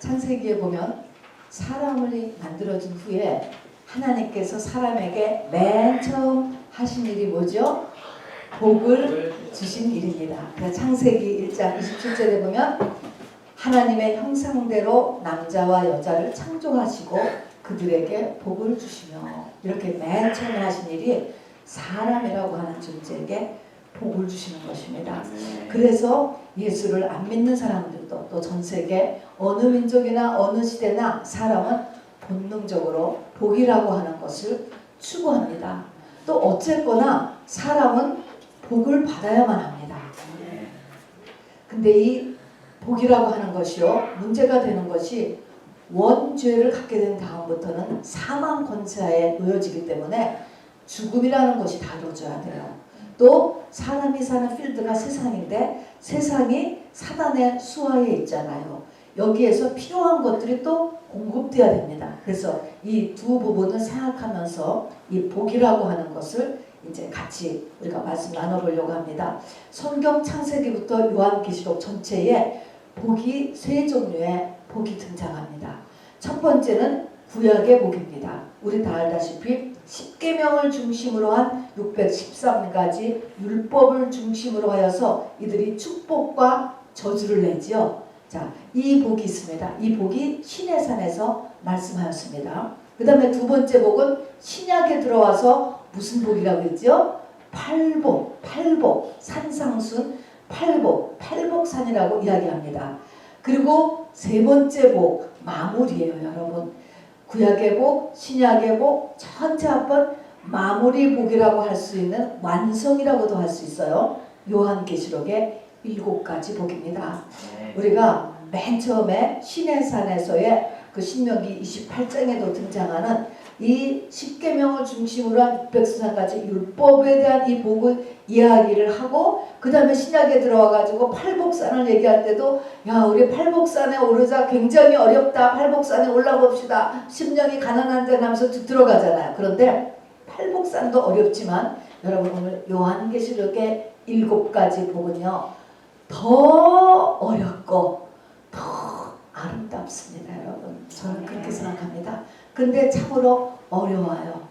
창세기에 보면 사람을 만들어준 후에 하나님께서 사람에게 맨 처음 하신 일이 뭐죠? 복을 주신 일입니다. 그래서 창세기 1장 27절에 보면 하나님의 형상대로 남자와 여자를 창조하시고 그들에게 복을 주시며, 이렇게 맨 처음에 하신 일이 사람이라고 하는 존재에게 복을 주시는 것입니다. 그래서 예수를 안 믿는 사람들도 또 전 세계 어느 민족이나 어느 시대나 사람은 본능적으로 복이라고 하는 것을 추구합니다. 또 어쨌거나 사람은 복을 받아야만 합니다. 근데 이 복이라고 하는 것이요, 문제가 되는 것이 원죄를 갖게 된 다음부터는 사망 권세하에 놓여지기 때문에 죽음이라는 것이 다뤄져야 돼요. 또 사람이 사는 필드가 세상인데 세상이 사단의 수하에 있잖아요. 여기에서 필요한 것들이 또 공급돼야 됩니다. 그래서 이 두 부분을 생각하면서 이 복이라고 하는 것을 이제 같이 우리가 말씀 나눠보려고 합니다. 성경 창세기부터 요한계시록 전체에 복이 세 종류의 복이 등장합니다. 첫 번째는 구약의 복입니다. 우리 다 알다시피 10계명을 중심으로 한 613가지 율법을 중심으로 하여서 이들이 축복과 저주를 내지요. 자, 이 복이 있습니다. 이 복이 시내산에서 말씀하였습니다. 그 다음에 두 번째 복은 신약에 들어와서 무슨 복이라고 했죠? 팔복, 산상순, 팔복산이라고 이야기합니다. 그리고 세 번째 복, 마무리예요, 여러분. 구약의 복, 신약의 복, 전체 합은 마무리 복이라고 할 수 있는 완성이라고도 할 수 있어요. 요한계시록의 7가지 복입니다. 우리가 맨 처음에 시내산에서의 그 신명기 28장에도 등장하는 이 10계명을 중심으로 한 613가지 율법에 대한 이 복을 이야기를 하고, 그 다음에 신약에 들어와가지고 팔복산을 얘기할 때도 야, 우리 팔복산에 오르자 굉장히 어렵다, 팔복산에 올라봅시다, 10년이 가난한데 하면서 들어가잖아요. 그런데 팔복산도 어렵지만 여러분 오늘 요한계시록의 7가지 복은요 더 어렵고 더 아름답습니다. 여러분, 저는 그렇게 생각합니다. 근데 참으로 어려워요.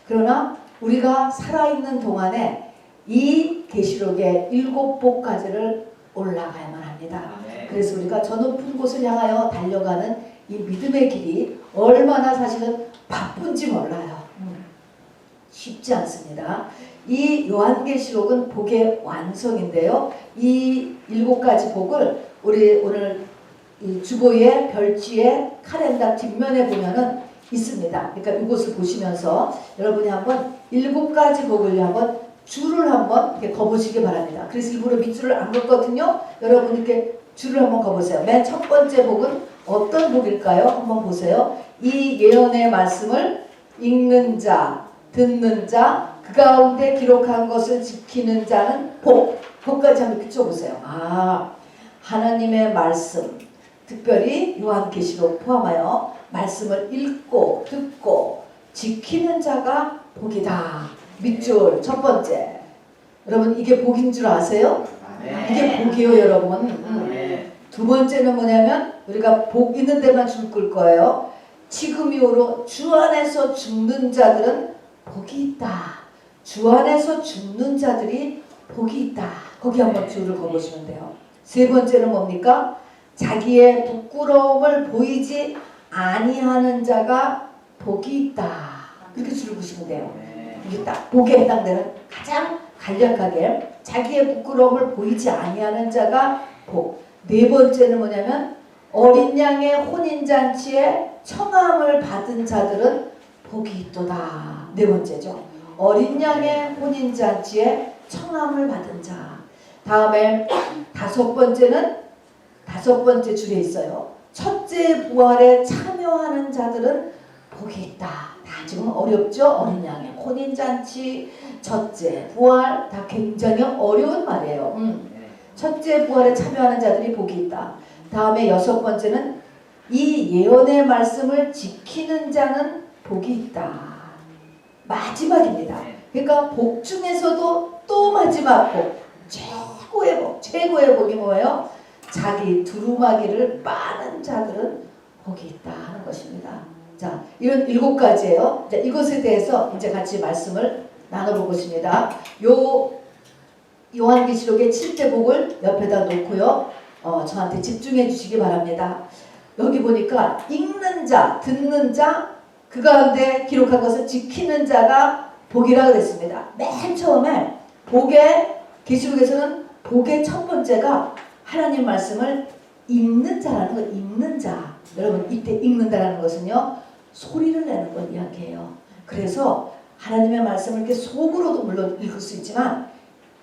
그러나 우리가 살아있는 동안에 이 계시록의 7복까지를 올라가야만 합니다. 그래서 우리가 저 높은 곳을 향하여 달려가는 이 믿음의 길이 얼마나 사실은 바쁜지 몰라요. 쉽지 않습니다. 이 요한계시록은 복의 완성인데요. 이 7가지 복을 우리 오늘 이 주보의 별지의 카렌다 뒷면에 보면은 있습니다. 그러니까 이것을 보시면서 여러분이 한번 7가지 복을 한번 줄을 한번 이렇게 거보시기 바랍니다. 그래서 일부러 밑줄을 안 긋거든요. 여러분 이렇게 줄을 한번 거보세요. 맨 첫 번째 복은 어떤 복일까요? 한번 보세요. 이 예언의 말씀을 읽는 자, 듣는 자, 그 가운데 기록한 것을 지키는 자는 복. 복까지 한번 비춰보세요. 아, 하나님의 말씀, 특별히 요한계시록 포함하여 말씀을 읽고 듣고 지키는 자가 복이다. 밑줄 첫 번째. 여러분 이게 복인 줄 아세요? 이게 복이에요, 여러분. 두 번째는 뭐냐면 우리가 복 있는 데만 줄 끌 거예요. 지금 이후로 주 안에서 죽는 자들은 복이 있다. 주 안에서 죽는 자들이 복이 있다. 거기 한번 줄을 거보시면 돼요. 세 번째는 뭡니까? 자기의 부끄러움을 보이지 아니하는 자가 복이 있다. 이렇게 줄을 보시면 돼요. 이게 딱 복에 해당되는 가장 간략하게 자기의 부끄러움을 보이지 아니하는 자가 복. 네 번째는 뭐냐면 어린 양의 혼인잔치에 청함을 받은 자들은 복이 있도다. 네 번째죠. 어린 양의 혼인잔치에 청함을 받은 자. 다음에 다섯 번째 줄에 있어요. 첫째 부활에 참여하는 자들은 복이 있다. 다 지금 어렵죠? 어린 양의 혼인잔치, 첫째 부활 다 굉장히 어려운 말이에요. 첫째 부활에 참여하는 자들이 복이 있다. 다음에 여섯 번째는 이 예언의 말씀을 지키는 자는 복이 있다. 마지막입니다. 그러니까 복 중에서도 또 마지막 복, 최고의 복이 뭐예요? 자기 두루마기를 빠는 자들은 복이 있다 하는 것입니다. 자, 이런 7가지예요. 자, 이것에 대해서 이제 같이 말씀을 나눠보겠습니다. 요한계시록의 7대 복을 옆에다 놓고요. 저한테 집중해 주시기 바랍니다. 여기 보니까 읽는 자, 듣는 자, 그 가운데 기록한 것을 지키는 자가 복이라 그랬습니다. 맨 처음에 계시록에서는 복의 첫 번째가 하나님 말씀을 읽는 자라는 거, 읽는 자. 여러분, 이때 읽는다라는 것은요, 소리를 내는 걸 이야기해요. 그래서 하나님의 말씀을 이렇게 속으로도 물론 읽을 수 있지만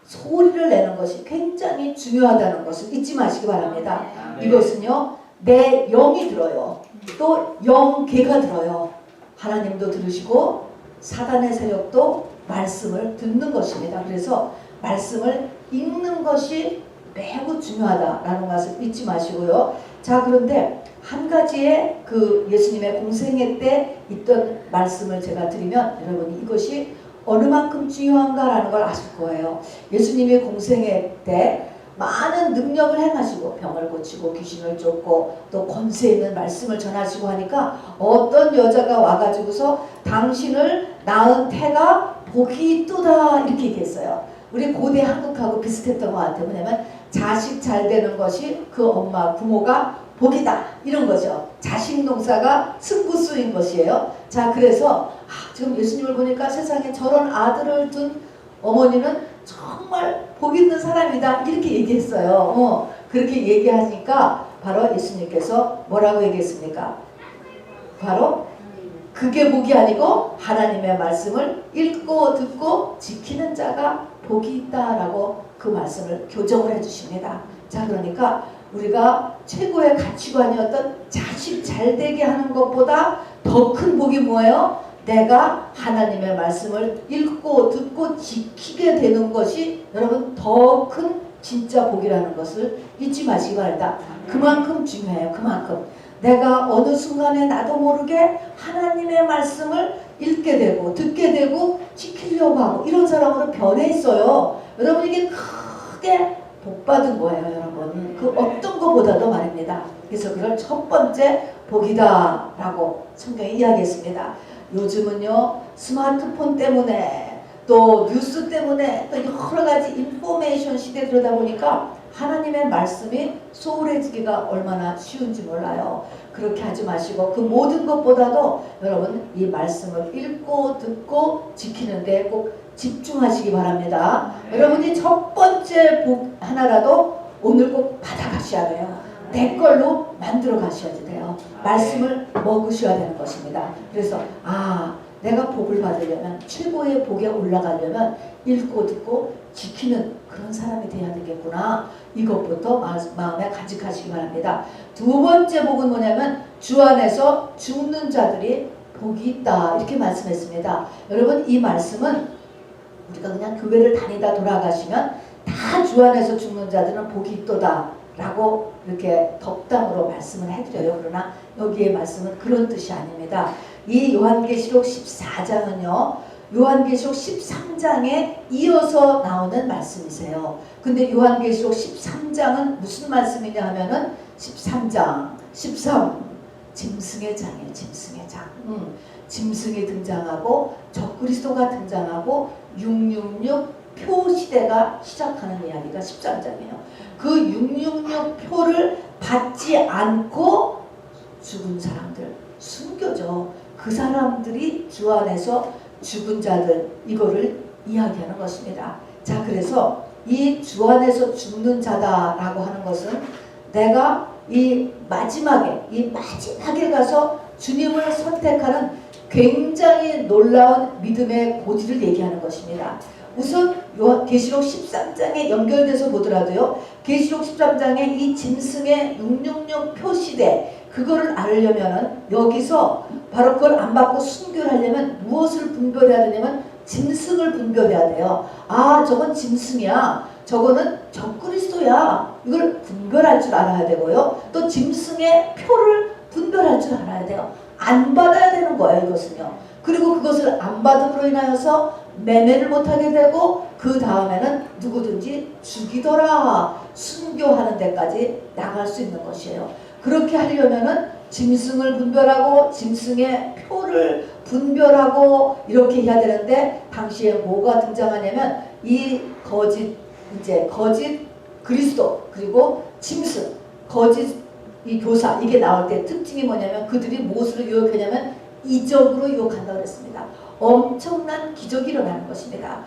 소리를 내는 것이 굉장히 중요하다는 것을 잊지 마시기 바랍니다. 이것은요, 내 영이 들어요. 또 영계가 들어요. 하나님도 들으시고 사단의 세력도 말씀을 듣는 것입니다. 그래서 말씀을 읽는 것이 매우 중요하다라는 것을 잊지 마시고요. 자, 그런데 한 가지의 그 예수님의 공생애 때 있던 말씀을 제가 드리면 여러분이 이것이 어느 만큼 중요한가라는 걸 아실 거예요. 예수님이 공생애 때 많은 능력을 행하시고 병을 고치고 귀신을 쫓고 또 권세 있는 말씀을 전하시고 하니까 어떤 여자가 와가지고서 당신을 낳은 태가 복이 있도다 이렇게 얘기했어요. 우리 고대 한국하고 비슷했던 것 같아요. 뭐냐면 자식 잘 되는 것이 그 엄마 부모가 복이다 이런 거죠. 자식 농사가 승부수인 것이에요. 자, 그래서 지금 예수님을 보니까 세상에 저런 아들을 둔 어머니는 정말 복 있는 사람이다 이렇게 얘기했어요. 그렇게 얘기하니까 바로 예수님께서 뭐라고 얘기했습니까? 바로 그게 복이 아니고 하나님의 말씀을 읽고 듣고 지키는 자가 복이 있다라고 그 말씀을 교정을 해주십니다. 자, 그러니까 우리가 최고의 가치관이었던 자식 잘되게 하는 것보다 더 큰 복이 뭐예요? 내가 하나님의 말씀을 읽고 듣고 지키게 되는 것이 여러분 더 큰 진짜 복이라는 것을 잊지 마시기 바랍니다. 그만큼 중요해요. 그만큼 내가 어느 순간에 나도 모르게 하나님의 말씀을 읽게 되고 듣게 되고 지키려고 하고 이런 사람으로 변해 있어요. 여러분 이게 크게 복받은 거예요. 여러분 그 어떤 것보다도 말입니다. 그래서 그걸 첫 번째 복이다 라고 성경이 이야기했습니다. 요즘은요 스마트폰 때문에 또 뉴스 때문에 또 여러 가지 인포메이션 시대 그러다 보니까 하나님의 말씀이 소홀해지기가 얼마나 쉬운지 몰라요. 그렇게 하지 마시고 그 모든 것보다도 여러분 이 말씀을 읽고 듣고 지키는데 꼭 집중하시기 바랍니다. 여러분이 첫 번째 복 하나라도 오늘 꼭 받아가셔야 돼요. 내 걸로 만들어 가셔야 돼요. 말씀을 먹으셔야 되는 것입니다. 그래서 내가 복을 받으려면 최고의 복에 올라가려면 읽고 듣고 지키는 그런 사람이 돼야 되겠구나. 이것부터 마음에 간직하시기 바랍니다. 두 번째 복은 뭐냐면 주 안에서 죽는 자들이 복이 있다 이렇게 말씀했습니다. 여러분 이 말씀은 우리가 그냥 교회를 다니다 돌아가시면 다 주 안에서 죽는 자들은 복이 있도다 라고 이렇게 덕담으로 말씀을 해드려요. 그러나 여기에 말씀은 그런 뜻이 아닙니다. 이 요한계시록 14장은요 요한계시록 13장에 이어서 나오는 말씀이세요. 근데 요한계시록 13장은 무슨 말씀이냐 하면은 13장 13 짐승의 장이에요. 짐승의 장. 짐승이 등장하고 적그리스도가 등장하고 666 표 시대가 시작하는 이야기가 13장이에요. 그 666 표를 받지 않고 죽은 사람들 숨겨져. 그 사람들이 주 안에서 죽은 자들 이거를 이야기하는 것입니다. 자, 그래서 이 주 안에서 죽는 자다라고 하는 것은 내가 이 마지막에 가서 주님을 선택하는 굉장히 놀라운 믿음의 고지를 얘기하는 것입니다. 우선 계시록 13장에 연결돼서 보더라도요. 계시록 13장에 이 짐승의 666 표시대 그거를 알려면은 여기서 바로 그걸 안 받고 순교하려면 무엇을 분별해야 되냐면 짐승을 분별해야 돼요. 저건 짐승이야. 저거는 적그리스도야. 이걸 분별할 줄 알아야 되고요. 또 짐승의 표를 분별할 줄 알아야 돼요. 안 받아야 되는 거예요. 이것은요. 그리고 그것을 안 받음으로 인하여서 매매를 못하게 되고 그 다음에는 누구든지 죽이더라. 순교하는 데까지 나갈 수 있는 것이에요. 그렇게 하려면은 짐승을 분별하고 짐승의 표를 분별하고 이렇게 해야 되는데, 당시에 뭐가 등장하냐면 이 거짓 그리스도 그리고 짐승 거짓 이 교사, 이게 나올 때 특징이 뭐냐면 그들이 무엇으로 유혹하냐면 이적으로 유혹한다고 그랬습니다. 엄청난 기적이 일어나는 것입니다.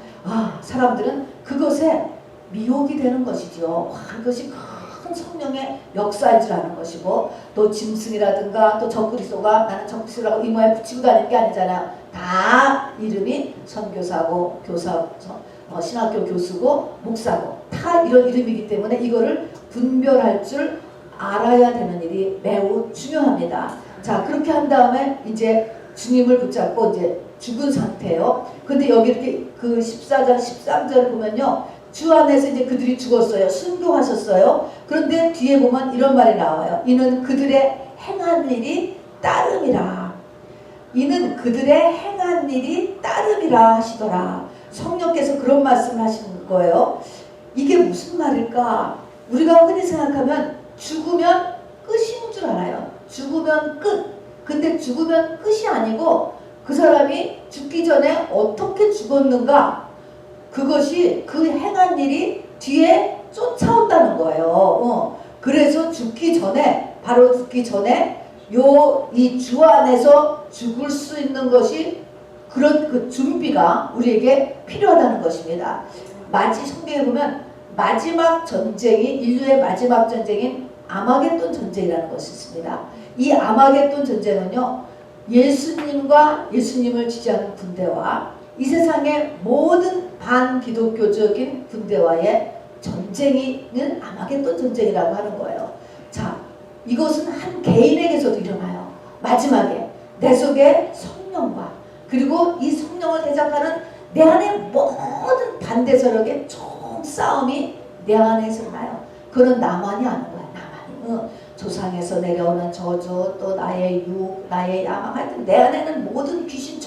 사람들은 그것에 미혹이 되는 것이죠. 그것이 큰 성령의 역사인 줄 아는 것이고, 또 짐승이라든가 또 적그리스도가 나는 적그리스도라고 이마에 붙이고 다니는 게 아니잖아요. 다 이름이 선교사고 교사, 신학교 교수고 목사고 다 이런 이름이기 때문에 이거를 분별할 줄 알아야 되는 일이 매우 중요합니다. 자, 그렇게 한 다음에 이제 주님을 붙잡고 이제 죽은 상태예요. 근데 여기 이렇게 그 14장 13절을 보면요, 주 안에서 이제 그들이 죽었어요. 순교하셨어요. 그런데 뒤에 보면 이런 말이 나와요. 이는 그들의 행한 일이 따름이라. 이는 그들의 행한 일이 따름이라 하시더라. 성령께서 그런 말씀을 하시는 거예요. 이게 무슨 말일까? 우리가 흔히 생각하면 죽으면 끝인 줄 알아요. 죽으면 끝. 근데 죽으면 끝이 아니고 그 사람이 죽기 전에 어떻게 죽었는가, 그것이 그 행한 일이 뒤에 쫓아온다는 거예요. 그래서 죽기 전에, 바로 죽기 전에 이 주 안에서 죽을 수 있는 것이, 그런 그 준비가 우리에게 필요하다는 것입니다. 성경에 보면 마지막 전쟁이, 인류의 마지막 전쟁인 아마겟돈 전쟁이라는 것이 있습니다. 이 아마겟돈 전쟁은요, 예수님과 예수님을 지지하는 군대와 이 세상의 모든 반기독교적인 군대와의 전쟁이는 아마겟돈 전쟁이라고 하는 거예요. 자, 이것은 한 개인에게서도 일어나요. 마지막에 내 속에 성령과, 그리고 이 성령을 대적하는 내 안에 모든 반대 세력의 총싸움이 내 안에서 나요. 그건 나만이 아는 거야. 나만이. 조상에서 내려오는 저주, 또 나의 육, 나의 야망, 하여튼 내 안에는 모든 귀신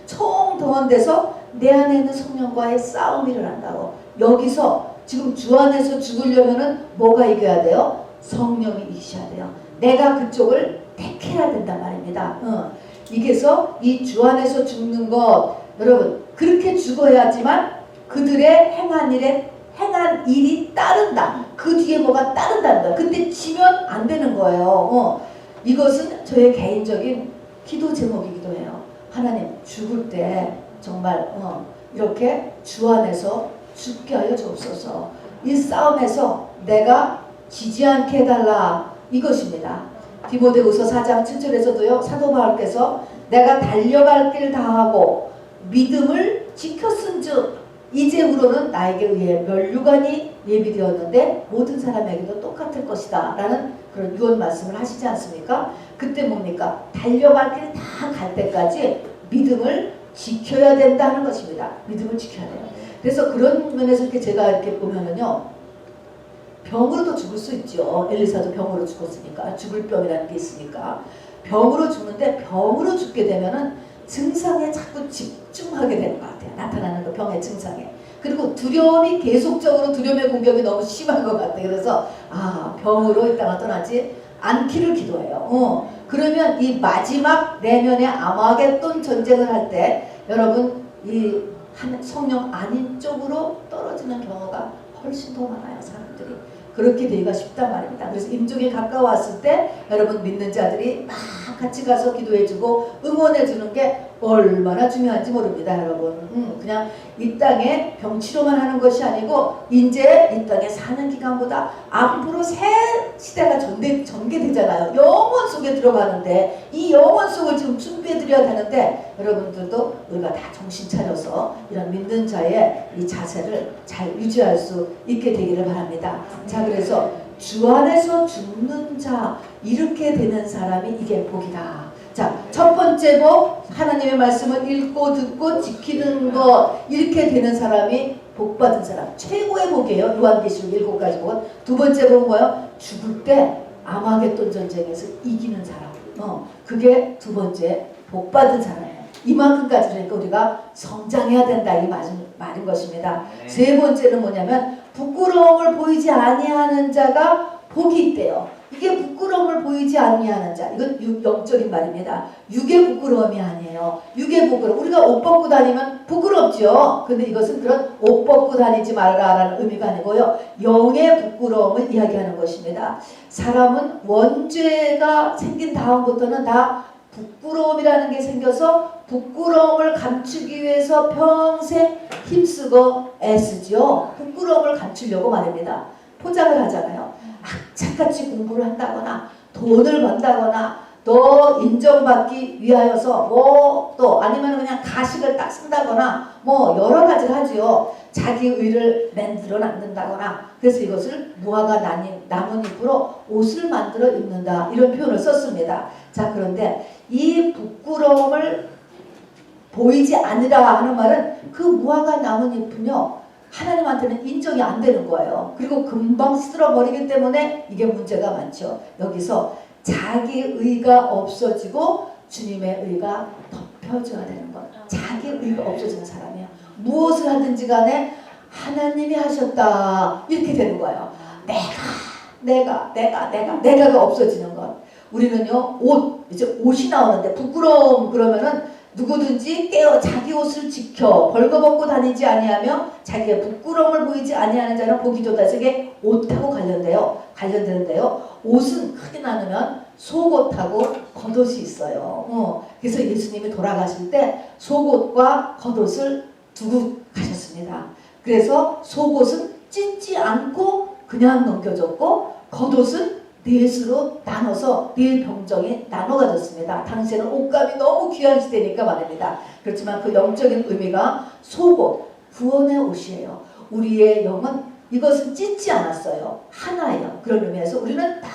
총동원돼서 내 안에 있는 성령과의 싸움이 일어난다고. 여기서 지금 주 안에서 죽으려면은 뭐가 이겨야 돼요? 성령이 이기셔야 돼요. 내가 그쪽을 택해야 된단 말입니다. 이게서 이 주 안에서 죽는 것, 여러분 그렇게 죽어야지만 그들의 행한 일이 따른다. 그 뒤에 뭐가 따른다는 거야. 근데 지면 안 되는 거예요. 이것은 저의 개인적인 기도 제목이기도 해요. 하나님, 죽을 때 정말 이렇게 주 안에서 죽게 하여 주옵소서. 이 싸움에서 내가 지지 않게 해달라, 이것입니다. 디모데후서 4장 7절에서도요, 사도 바울께서 내가 달려갈 길 다하고 믿음을 지켰은즉 이제후로는 나에게 의해 멸류관이 예비되었는데 모든 사람에게도 똑같을 것이다 라는 그런 유언 말씀을 하시지 않습니까? 그때 뭡니까? 달려갈 길 다 갈 때까지 믿음을 지켜야 된다는 것입니다. 믿음을 지켜야 돼요. 그래서 그런 면에서 이렇게 제가 이렇게 보면은요, 병으로도 죽을 수 있죠. 엘리사도 병으로 죽었으니까, 죽을 병이라는 게 있으니까 병으로 죽는데, 병으로 죽게 되면은 증상에 자꾸 집중하게 되는 것 같아요. 나타나는 그 병의 증상에. 그리고 두려움이 계속적으로, 두려움의 공격이 너무 심한 것 같아요. 그래서 병으로 이 땅을 떠나지 않기를 기도해요. 그러면 이 마지막 내면의 아마겟돈 전쟁을 할 때 여러분 이 성령 아닌 쪽으로 떨어지는 경우가 훨씬 더 많아요. 사람들이. 그렇게 되기가 쉽단 말입니다. 그래서 임종에 가까웠을 때 여러분 믿는 자들이 막 같이 가서 기도해주고 응원해주는 게 얼마나 중요한지 모릅니다. 여러분. 그냥 이 땅에 병치료만 하는 것이 아니고 이제 이 땅에 사는 기간보다 앞으로 새 시대가 전개되잖아요. 영원 속에 들어가는데 이 영원 속을 지금 준비해드려야 되는데, 여러분들도 우리가 다 정신 차려서 이런 믿는 자의 이 자세를 잘 유지할 수 있게 되기를 바랍니다. 자, 그래서 주 안에서 죽는 자, 이렇게 되는 사람이 이게 복이다. 자, 첫 번째 복, 하나님의 말씀을 읽고 듣고 지키는 것, 이렇게 되는 사람이 복받은 사람, 최고의 복이에요. 요한계시록 7가지 복은. 두 번째 복은 뭐예요? 죽을 때 아마겟돈 전쟁에서 이기는 사람. 그게 두 번째 복받은 사람이에요. 이만큼까지 그러니까 우리가 성장해야 된다, 이 말인 것입니다. 세 번째는 뭐냐면 부끄러움을 보이지 아니하는 자가 복이 있대요. 이게 부끄러움을 보이지 아니하는 자. 이건 영적인 말입니다. 육의 부끄러움이 아니에요. 육의 부끄러움. 우리가 옷 벗고 다니면 부끄럽죠. 근데 이것은 그런 옷 벗고 다니지 말라라는 의미가 아니고요. 영의 부끄러움을 이야기하는 것입니다. 사람은 원죄가 생긴 다음부터는 다 부끄러움이라는 게 생겨서 부끄러움을 감추기 위해서 평생 힘쓰고 애쓰죠. 부끄러움을 감추려고 말입니다. 포장을 하잖아요. 악착같이 공부를 한다거나 돈을 번다거나 또 인정받기 위하여서 뭐 또 아니면 그냥 가식을 딱 쓴다거나 뭐 여러 가지를 하지요. 자기 의를 만들어 놨는다거나 그래서 이것을 무화과 나뭇잎으로 옷을 만들어 입는다 이런 표현을 썼습니다. 자 그런데 이 부끄러움을 보이지 않으라 하는 말은 그 무화과 나뭇잎은요 하나님한테는 인정이 안 되는 거예요. 그리고 금방 쓸어버리기 때문에 이게 문제가 많죠. 여기서 자기 의가 없어지고 주님의 의가 덮여져야 되는 거예요. 자기 의가 없어지는 사람이에요. 무엇을 하든지 간에 하나님이 하셨다 이렇게 되는 거예요. 내가가 없어지는 것. 우리는요 이제 옷이 나오는데 부끄러움 그러면은 누구든지 깨어 자기 옷을 지켜 벌거벗고 다니지 아니하며 자기의 부끄러움을 보이지 아니하는 자는 보기 좋다. 이게 옷하고 관련되는데요. 옷은 크게 나누면 속옷하고 겉옷이 있어요. 그래서 예수님이 돌아가실 때 속옷과 겉옷을 두고 가셨습니다. 그래서 속옷은 찢지 않고 그냥 넘겨줬고 겉옷은 넷으로 나눠서 네 병정에 나눠 가졌습니다. 당시에는 옷감이 너무 귀한 시대니까 말입니다. 그렇지만 그 영적인 의미가 속옷, 구원의 옷이에요. 우리의 영은 이것은 찢지 않았어요. 하나예요. 그런 의미에서 우리는 다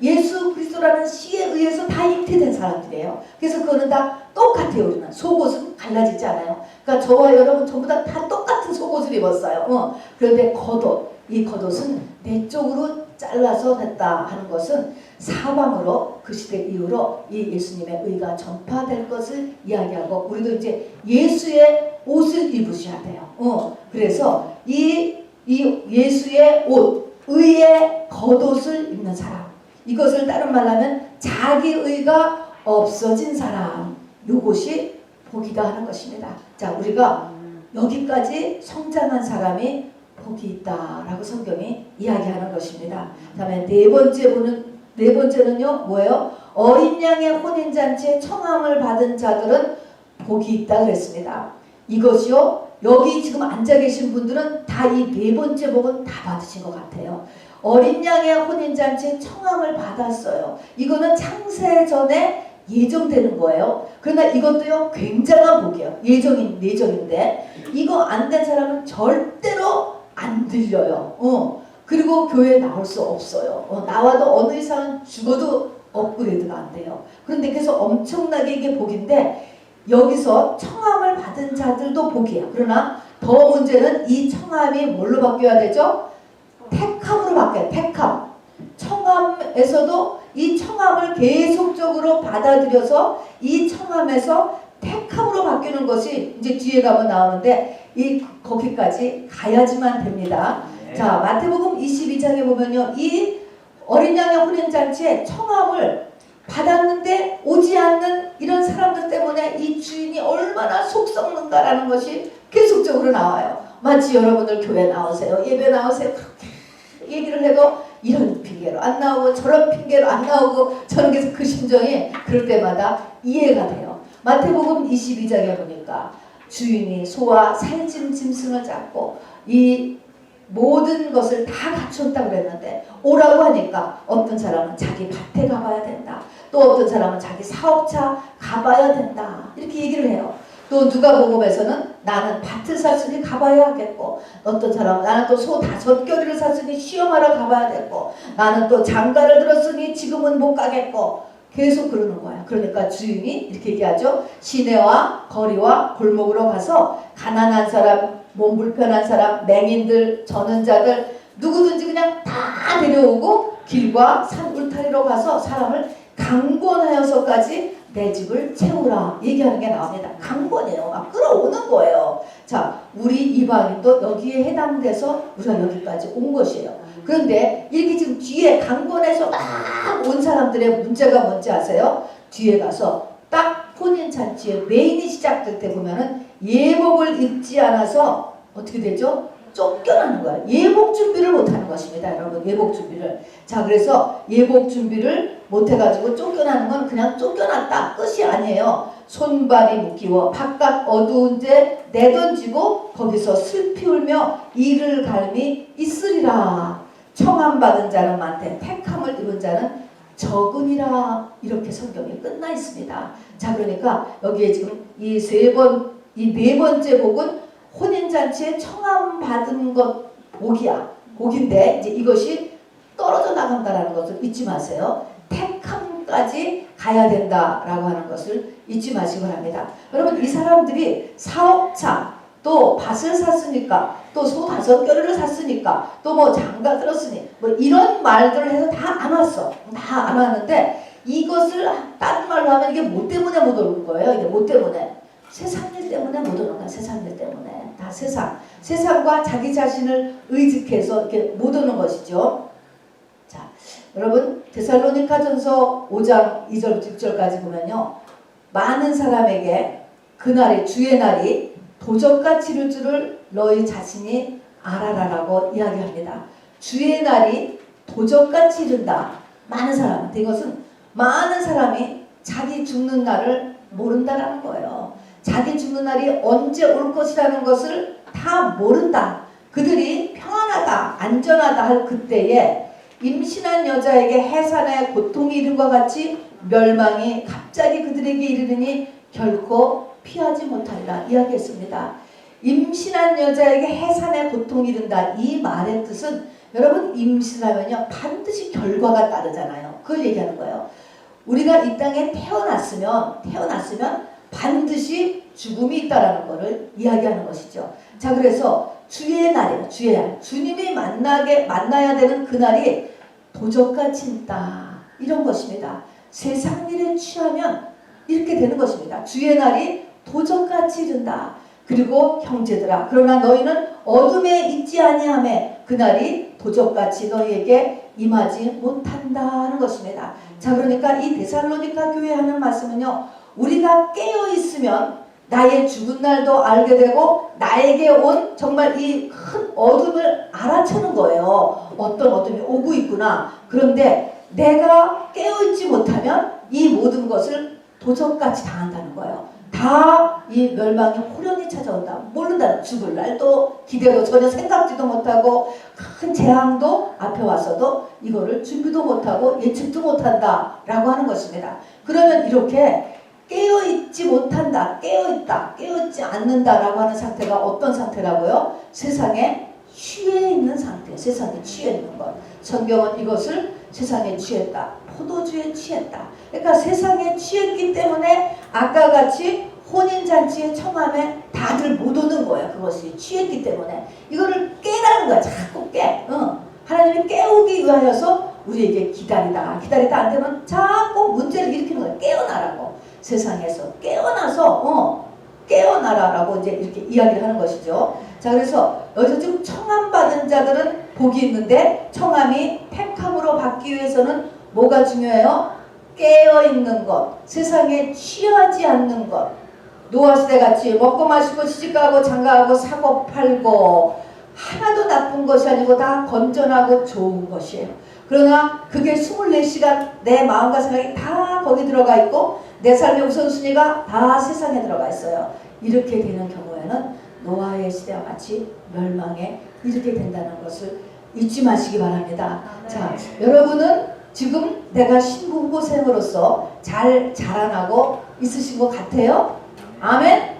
예수 그리스도라는 씨에 의해서 다 잉태된 사람들이에요. 그래서 그거는 다 똑같아요. 우리는 속옷은 갈라지지 않아요. 그러니까 저와 여러분 전부 다 똑같은 속옷을 입었어요. 그런데 겉옷, 이 겉옷은 내 쪽으로 잘라서 됐다 하는 것은 사방으로 그 시대 이후로 이 예수님의 의가 전파될 것을 이야기하고 우리도 이제 예수의 옷을 입으셔야 돼요. 그래서 이 예수의 옷, 의의 겉옷을 입는 사람, 이것을 다른 말로 하면 자기 의가 없어진 사람, 이것이 복이다 하는 것입니다. 자, 우리가 여기까지 성장한 사람이 복이 있다라고 성경이 이야기하는 것입니다. 다음에 네 번째는요 뭐예요? 어린 양의 혼인잔치에 청함을 받은 자들은 복이 있다 그랬습니다. 이것이요 여기 지금 앉아 계신 분들은 다 이 네 번째 복은 다 받으신 것 같아요. 어린 양의 혼인잔치에 청함을 받았어요. 이거는 창세 전에 예정되는 거예요. 그러나 이것도요 굉장한 복이에요. 예정인데 이거 안 된 사람은 절대로 안 들려요. 그리고 교회에 나올 수 없어요. 나와도 어느 이상 죽어도 업그레이드가 안 돼요. 그런데 그래서 엄청나게 이게 복인데 여기서 청함을 받은 자들도 복이에요. 그러나 더 문제는 이 청함이 뭘로 바뀌어야 되죠? 택함으로 바뀌어요. 택함. 청함에서도 이 청함을 계속적으로 받아들여서 이 청함에서 택함으로 바뀌는 것이 이제 뒤에 가면 나오는데 거기까지 가야지만 됩니다. 네. 자, 마태복음 22장에 보면요. 이 어린 양의 혼인잔치에 청함을 받았는데 오지 않는 이런 사람들 때문에 이 주인이 얼마나 속 썩는가라는 것이 계속적으로 나와요. 마치 여러분들 교회 나오세요. 예배 나오세요. 그렇게 얘기를 해도 이런 핑계로 안 나오고 저런 핑계로 안 나오고 저는 계속 그 심정이 그럴 때마다 이해가 돼요. 마태복음 22장에 보니까 주인이 소와 살찐 짐승을 잡고 이 모든 것을 다 갖췄다고 그랬는데 오라고 하니까 어떤 사람은 자기 밭에 가봐야 된다. 또 어떤 사람은 자기 사업차 가봐야 된다. 이렇게 얘기를 해요. 또 누가복음에서는 나는 밭을 샀으니 가봐야 하겠고 어떤 사람은 나는 또 소 5겨리를 샀으니 시험하러 가봐야 되고 나는 또 장가를 들었으니 지금은 못 가겠고 계속 그러는 거야. 그러니까 주인이 이렇게 얘기하죠. 시내와 거리와 골목으로 가서 가난한 사람, 몸 불편한 사람, 맹인들, 저는 자들 누구든지 그냥 다 데려오고 길과 산 울타리로 가서 사람을 강권하여서까지 내 집을 채우라 얘기하는 게 나옵니다. 강권이에요. 막 끌어오는 거예요. 자, 우리 이방인도 여기에 해당돼서 우리가 여기까지 온 것이에요. 그런데 이렇게 지금 뒤에 강권에서 막 온 사람들의 문제가 뭔지 아세요? 뒤에 가서 딱 혼인잔치의 메인이 시작될 때 보면은 예복을 입지 않아서 어떻게 되죠? 쫓겨나는 거예요. 예복 준비를 못하는 것입니다. 여러분, 예복 준비를. 자, 그래서 예복 준비를 못해가지고 쫓겨나는 건 그냥 쫓겨났다 끝이 아니에요. 손발이 묶이워 바깥 어두운 데 내던지고 거기서 슬피 울며 이를 갈미 있으리라. 청함받은 자는 많되 택함을 입은 자는 적으니라. 이렇게 성경이 끝나 있습니다. 자, 그러니까 여기에 지금 이 네 번째 복은 혼인잔치에 청함받은 것 복이야. 복인데 이제 이것이 떨어져 나간다라는 것을 잊지 마세요. 택함까지 가야 된다라고 하는 것을 잊지 마시기 바랍니다. 여러분, 이 사람들이 사업차 또 밭을 샀으니까 또 소 5겨레를 샀으니까 또 뭐 장가 들었으니 뭐 이런 말들을 해서 다 안 왔어. 다 안 왔는데 이것을 다른 말로 하면 이게 뭐 때문에 못 오는 거예요. 이게 뭐 때문에? 세상 일 때문에 못 오는 거야. 세상 일 때문에. 다 세상과 자기 자신을 의직해서 이렇게 못 오는 것이죠. 자, 여러분, 데살로니가전서 5장 2절 6절까지 보면요, 많은 사람에게 그날이 주의 날이 도적같이 이를 줄을 너희 자신이 알아라라고 이야기합니다. 주의 날이 도적같이 이른다. 많은 사람한테. 이것은 많은 사람이 자기 죽는 날을 모른다라는 거예요. 자기 죽는 날이 언제 올 것이라는 것을 다 모른다. 그들이 평안하다, 안전하다 할 그때에 임신한 여자에게 해산의 고통이 이른과 같이 멸망이 갑자기 그들에게 이르느니 결코 피하지 못하리라 이야기했습니다. 임신한 여자에게 해산의 고통이 이른다. 이 말의 뜻은 여러분, 임신하면요 반드시 결과가 따르잖아요. 그걸 얘기하는 거예요. 우리가 이 땅에 태어났으면 반드시 죽음이 있다라는 것을 이야기하는 것이죠. 자, 그래서 주의 날이에요. 주의 날. 주님이 만나야 되는 그날이 도적같이 있다. 이런 것입니다. 세상 일에 취하면 이렇게 되는 것입니다. 주의 날이 도적같이 이른다. 그리고 형제들아, 그러나 너희는 어둠에 있지 아니하매 그날이 도적같이 너희에게 임하지 못한다는 것입니다. 자, 그러니까 이 데살로니가 교회 하는 말씀은요, 우리가 깨어 있으면 나의 죽은 날도 알게 되고 나에게 온 정말 이 큰 어둠을 알아채는 거예요. 어떤 어둠이 오고 있구나. 그런데 내가 깨어 있지 못하면 이 모든 것을 도적같이 당한다는 거예요. 다 이 멸망이 호련히 찾아온다. 모른다. 죽을 날도 기대도 전혀 생각지도 못하고 큰 재앙도 앞에 왔어도 이거를 준비도 못하고 예측도 못한다 라고 하는 것입니다. 그러면 이렇게 깨어있지 못한다, 깨어있다, 깨어있지 않는다라고 하는 상태가 어떤 상태라고요? 세상에 취해 있는 상태, 세상에 취해 있는 것. 성경은 이것을 세상에 취했다, 포도주에 취했다. 그러니까 세상에 취했기 때문에 아까 같이 혼인잔치의 청함에 다들 못 오는 거야. 그것이 취했기 때문에. 이거를 깨라는 거야. 자꾸 깨. 하나님이 깨우기 위하여서 우리에게 기다리다 안 되면 자꾸 문제를 일으키는 거야. 깨어나라고. 세상에서 깨어나라라고 이제 이렇게 이야기를 하는 것이죠. 자, 그래서 여기서 지금 청함받은 자들은 복이 있는데 청함이 택함으로 받기 위해서는 뭐가 중요해요? 깨어있는 것, 세상에 취하지 않는 것. 노아시대 같이 먹고 마시고 시집가고 장가가고 사고 팔고 하나도 나쁜 것이 아니고 다 건전하고 좋은 것이에요. 그러나 그게 24시간 내 마음과 생각이 다 거기 들어가 있고 내 삶의 우선순위가 다 세상에 들어가 있어요. 이렇게 되는 경우에는 노아의 시대와 같이 멸망에 이렇게 된다는 것을 잊지 마시기 바랍니다. 자, 여러분은 지금 내가 신부 후보생으로서 잘 자라나고 있으신 것 같아요? 아멘?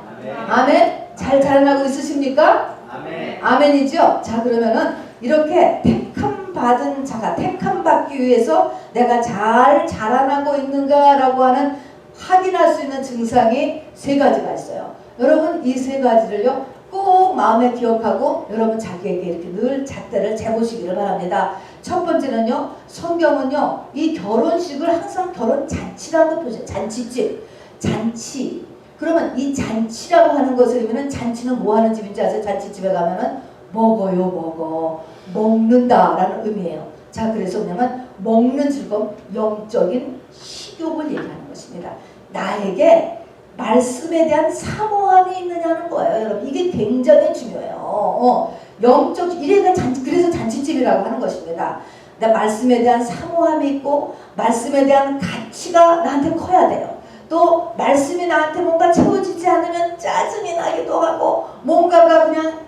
아멘? 잘 자라나고 있으십니까? 아멘. 아멘이죠? 자, 그러면은 이렇게 택함 받은 자가 택함 받기 위해서 내가 잘 자라나고 있는가라고 하는 확인할 수 있는 증상이 3가지가 있어요. 여러분, 이 3가지를요 꼭 마음에 기억하고 여러분 자기에게 이렇게 늘 잣대를 재보시기를 바랍니다. 첫 번째는요, 성경은요, 이 결혼식을 항상 결혼 잔치라고 표시해요. 잔치집, 잔치. 그러면 이 잔치라고 하는 것을 보면 잔치는 뭐 하는 집인지 아세요? 잔치집에 가면은 먹어요, 먹어. 먹는다라는 의미예요. 자, 그래서 뭐냐면 먹는 즐거움, 영적인 식욕을 얘기하는 것입니다. 나에게 말씀에 대한 사모함이 있느냐는 거예요, 여러분. 이게 굉장히 중요해요. 영적, 이래가 잔치, 그래서 잔치집이라고 하는 것입니다. 나 말씀에 대한 사모함이 있고, 말씀에 대한 가치가 나한테 커야 돼요. 또, 말씀이 나한테 뭔가 채워지지 않으면 짜증이 나기도 하고, 뭔가가 그냥,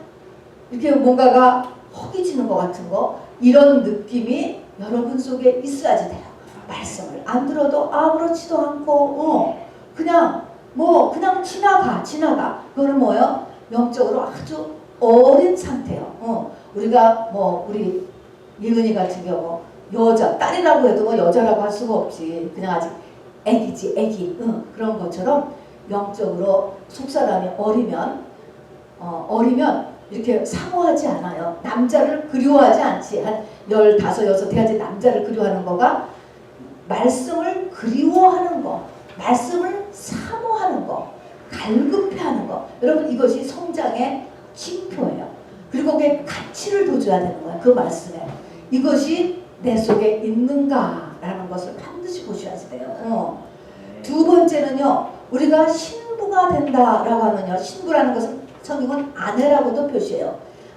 이렇게 뭔가가 허기지는 것 같은 거, 이런 느낌이 여러분 속에 있어야지 돼요. 말씀을 안 들어도 아무렇지도 않고, 그냥, 그냥 지나가. 그거는 뭐예요? 영적으로 아주 어린 상태예요. 우리가 우리 예은이 같은 경우 여자, 딸이라고 해도 여자라고 할 수가 없지. 그냥 아직 애기지, 애기. 그런 것처럼 영적으로 속사람이 어리면 이렇게 사모하지 않아요. 남자를 그리워하지 않지. 한 15, 6해야지 남자를 그리워하는 거가 말씀을 그리워하는 거, 말씀을 사모하는 거, 갈급해하는 거. 여러분, 이것이 성장의 징표예요. 그리고 그게 가치를 둬줘야 되는 거야. 그 말씀에. 이것이 내 속에 있는가라는 것을 반드시 보셔야지 돼요. 두 번째는요, 우리가 신부가 된다라고 하면요, 신부라는 것은 성경은 아내라고도 표시해요.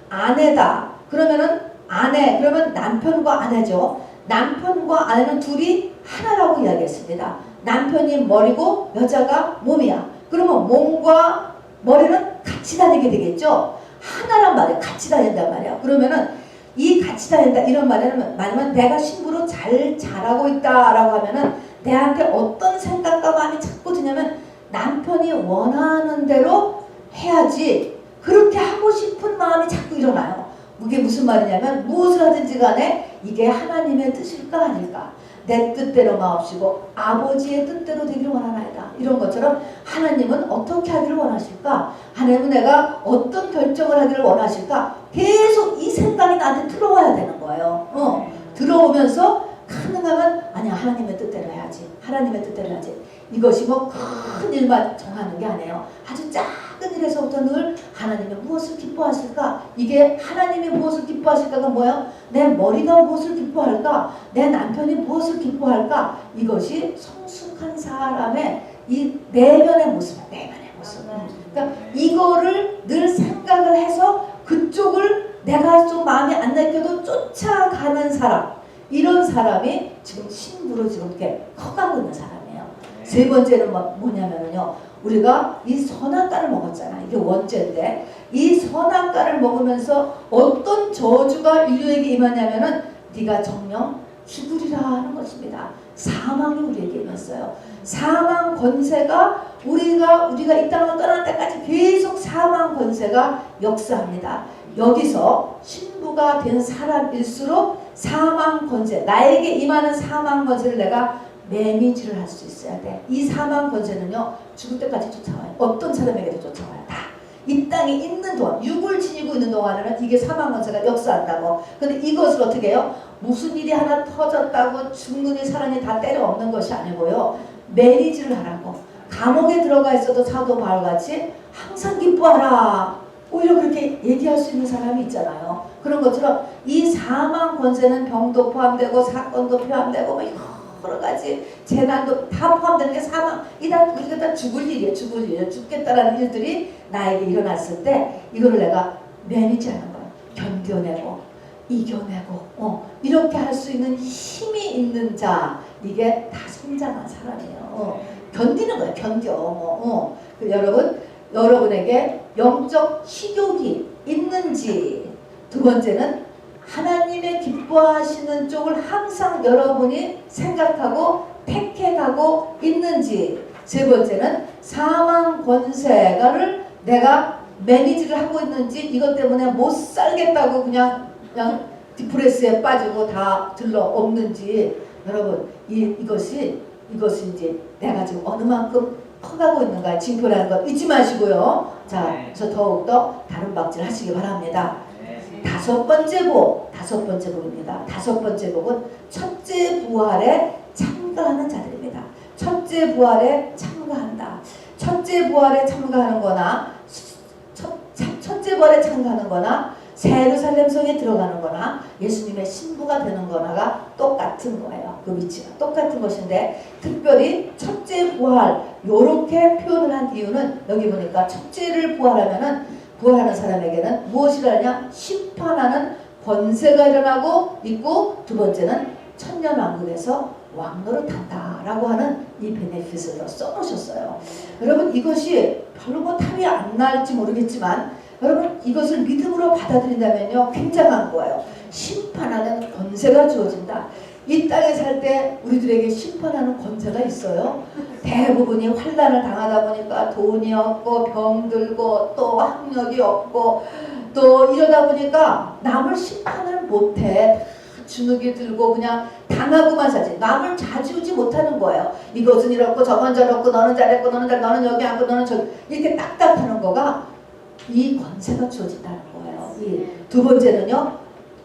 아내다. 그러면은 아내, 그러면 남편과 아내죠. 남편과 아내는 둘이 하나라고 이야기했습니다. 남편이 머리고 여자가 몸이야. 그러면 몸과 머리는 같이 다니게 되겠죠. 하나란 말이에요. 같이 다닌단 말이에요. 그러면은 이 같이 다닌다 이런 말이면 내가 신부로 잘 자라고 있다라고 하면은 내한테 어떤 생각과 마음이 자꾸 드냐면 남편이 원하는 대로 해야지, 그렇게 하고 싶은 마음이 자꾸 일어나요. 그게 무슨 말이냐면 무엇을 하든지 간에 이게 하나님의 뜻일까 아닐까, 내 뜻대로 마옵시고 아버지의 뜻대로 되기를 원하나이다. 이런 것처럼 하나님은 어떻게 하기를 원하실까, 하나님은 내가 어떤 결정을 하기를 원하실까, 계속 이 생각이 나한테 들어와야 되는 거예요. 들어오면서 가능하면 아니야, 하나님의 뜻대로 해야지, 하나님의 뜻대로 해야지. 이것이 큰 일만 정하는 게 아니에요. 아주 작은 일에서부터 늘 하나님이 무엇을 기뻐하실까, 이게 하나님이 무엇을 기뻐하실까가 뭐예요? 내 머리가 무엇을 기뻐할까, 내 남편이 무엇을 기뻐할까. 이것이 성숙한 사람의 이 내면의 모습. 그러니까 이거를 늘 생각을 해서 그쪽을 내가 좀 마음에 안 느껴도 쫓아가는 사람, 이런 사람이 지금 신부로 지금 이렇게 커가고 있는 사람이에요. 세 번째는 뭐냐면요, 우리가 이 선악과를 먹었잖아. 이게 원죄인데, 이 선악과를 먹으면서 어떤 저주가 인류에게 임하냐면은 네가 정령 죽으리라 하는 것입니다. 사망이 우리에게 임했어요. 사망 권세가 우리가 이 땅을 떠날 때까지 계속 사망 권세가 역사합니다. 여기서 신부가 된 사람일수록 사망 권세, 나에게 임하는 사망 권세를 내가 매니지를 할 수 있어야 돼. 이 사망 권세는요, 죽을 때까지 쫓아와요. 어떤 사람에게도 쫓아와요. 다. 이 땅에 있는 동안, 육을 지니고 있는 동안에는 이게 사망 권세가 역사한다고. 근데 이것을 어떻게 해요? 무슨 일이 하나 터졌다고 죽느니 살아니 다 때려 없는 것이 아니고요, 매니지를 하라고. 감옥에 들어가 있어도 사도 바울같이 항상 기뻐하라, 오히려 그렇게 얘기할 수 있는 사람이 있잖아요. 그런 것처럼 이 사망 권세는 병도 포함되고 사건도 포함되고 여러 가지 재난도 다 포함되는 게 사망, 우리가 다 죽을 일이에요. 죽겠다라는 일들이 나에게 일어났을 때 이거를 내가 매니지하는 거예요. 견뎌내고 이겨내고 이렇게 할 수 있는 힘이 있는 자, 이게 다 성장한 사람이에요. 견디는 거예요. 견뎌. 여러분에게 영적 식욕이 있는지, 두 번째는 하나님의 기뻐하시는 쪽을 항상 여러분이 생각하고 택해가고 있는지, 세 번째는 사망 권세가를 내가 매니지를 하고 있는지, 이것 때문에 못 살겠다고 그냥 디프레스에 빠지고 다 들러 없는지. 여러분, 이것이 이제 내가 지금 어느 만큼 커가고 있는가 징표라는 것 잊지 마시고요. 자, 그래서 더욱더 다른 박질 하시기 바랍니다. 다섯 번째 복입니다. 다섯 번째 복은 첫째 부활에 참가하는 자들입니다. 첫째 부활에 참가한다. 첫째 부활에 참가하는 거나 첫째 부활에 참가하는 거나 새 예루살렘 성에 들어가는 거나 예수님의 신부가 되는 거나가 똑같은 거예요. 그 위치가 똑같은 것인데 특별히 첫째 부활 요렇게 표현을 한 이유는 여기 보니까 첫째를 부활하는 사람에게는 무엇이 일어나냐? 심판하는 권세가 일어나고 있고 두 번째는 천년왕국에서 왕노릇한다라고 하는 이 베네핏을 써놓으셨어요. 여러분 이것이 별로 뭐 탐이 안 날지 모르겠지만 여러분 이것을 믿음으로 받아들인다면요 굉장한 거예요. 심판하는 권세가 주어진다. 이 땅에 살 때 우리들에게 심판하는 권세가 있어요. 대부분이 환난을 당하다 보니까 돈이 없고 병들고 또 학력이 없고 또 이러다 보니까 남을 심판을 못해. 주눅이 들고 그냥 당하고만 살지 남을 자지우지 못하는 거예요. 이것은 이렇고 저건 저렇고 너는 잘했고 너는 여기 앉고 너는 저기 이렇게 딱딱하는 거가 이 권세가 주어진다는 거예요. 두 번째는요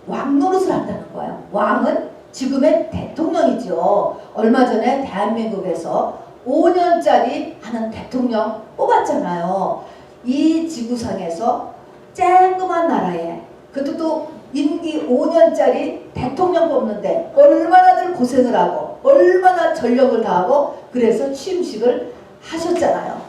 왕노릇을 한다는 거예요. 왕은 지금의 대통령이죠. 얼마 전에 대한민국에서 5년짜리 하는 대통령 뽑았잖아요. 이 지구상에서 쬐끄만 나라에 그것도 또 임기 5년짜리 대통령 뽑는데 얼마나들 고생을 하고 얼마나 전력을 다하고 그래서 취임식을 하셨잖아요.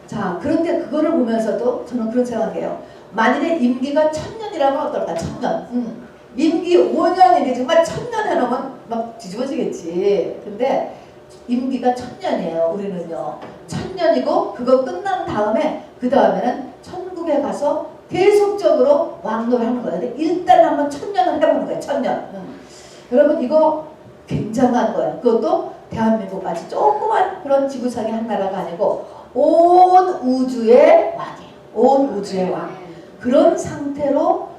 자 그런데 그거를 보면서도 저는 그런 생각이에요. 만일에 임기가 1000년이라면 어떨까? 1000년. 임기 5년인데 정말 1000년 해놓으면 막 뒤집어지겠지. 근데 임기가 1000년이에요. 우리는요. 1000년이고 그거 끝난 다음에 그 다음에는 천국에 가서 계속적으로 왕노를 하는 거예요. 근데 일단 한번 1000년을 해보는 거예요. 1000년. 여러분 이거 굉장한 거예요. 그것도 대한민국까지 조그만 그런 지구상의 한 나라가 아니고 온 우주의 왕이에요. 온 우주의 왕. 그런 상태로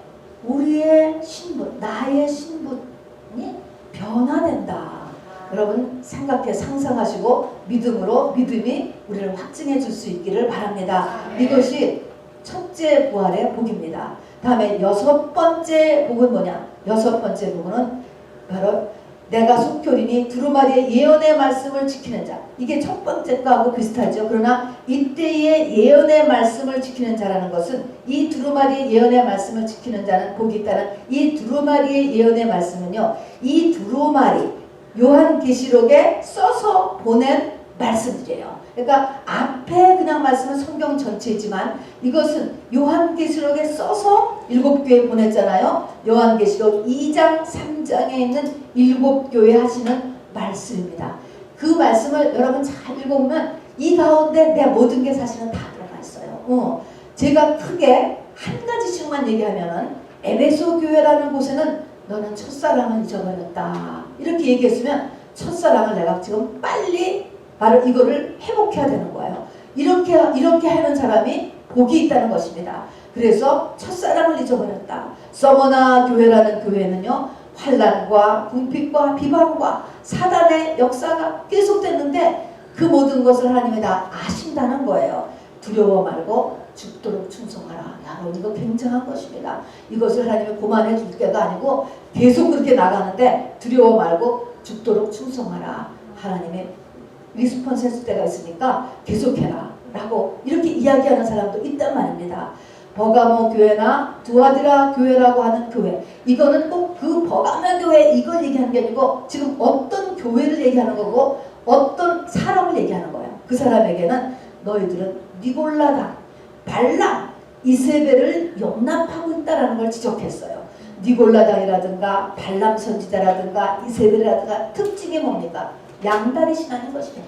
우리의 신분, 나의 신분이 변화된다. 여러분 생각해 상상하시고 믿음이 우리를 확증해 줄 수 있기를 바랍니다. 이것이 첫째 부활의 복입니다. 다음에 여섯 번째 복은 뭐냐? 여섯 번째 복은 바로 내가 속결이니 두루마리의 예언의 말씀을 지키는 자. 이게 첫 번째 거하고 비슷하죠. 그러나 이때의 예언의 말씀을 지키는 자라는 것은 이 두루마리의 예언의 말씀을 지키는 자는 복이 있다는 이 두루마리의 예언의 말씀은요. 이 두루마리 요한계시록에 써서 보낸 말씀들이에요. 그러니까 앞에 그냥 말씀은 성경 전체이지만 이것은 요한계시록에 써서 7교회 보냈잖아요. 요한계시록 2장 3장에 있는 7교회 하시는 말씀입니다. 그 말씀을 여러분 잘 읽어보면 이 가운데 내 모든 게 사실은 다 들어가 있어요. 제가 크게 한 가지씩만 얘기하면은 에베소 교회라는 곳에는 너는 첫사랑을 잊어버렸다 이렇게 얘기했으면 첫사랑을 내가 지금 빨리 바로 이거를 회복해야 되는 거예요. 이렇게 하는 사람이 복이 있다는 것입니다. 그래서 첫사랑을 잊어버렸다. 서머나 교회라는 교회는요. 환난과 궁핍과 비방과 사단의 역사가 계속됐는데 그 모든 것을 하나님이 다 아신다는 거예요. 두려워 말고 죽도록 충성하라. 여러분 이거 굉장한 것입니다. 이것을 하나님이 고만해 줄 게가 아니고 계속 그렇게 나가는데 두려워 말고 죽도록 충성하라. 하나님의 리스폰스 했을 때가 있으니까 계속해라 라고 이렇게 이야기하는 사람도 있단 말입니다. 버가모 교회나 두아디라 교회라고 하는 교회, 이거는 꼭 그 버가모 교회 이걸 얘기하는 게 아니고 지금 어떤 교회를 얘기하는 거고 어떤 사람을 얘기하는 거예요. 그 사람에게는 너희들은 니골라당, 발람, 이세벨을 용납하고 있다는 걸 지적했어요. 니골라당이라든가 발람 선지자라든가 이세벨이라든가 특징이 뭡니까? 양다리 신앙인 것이죠.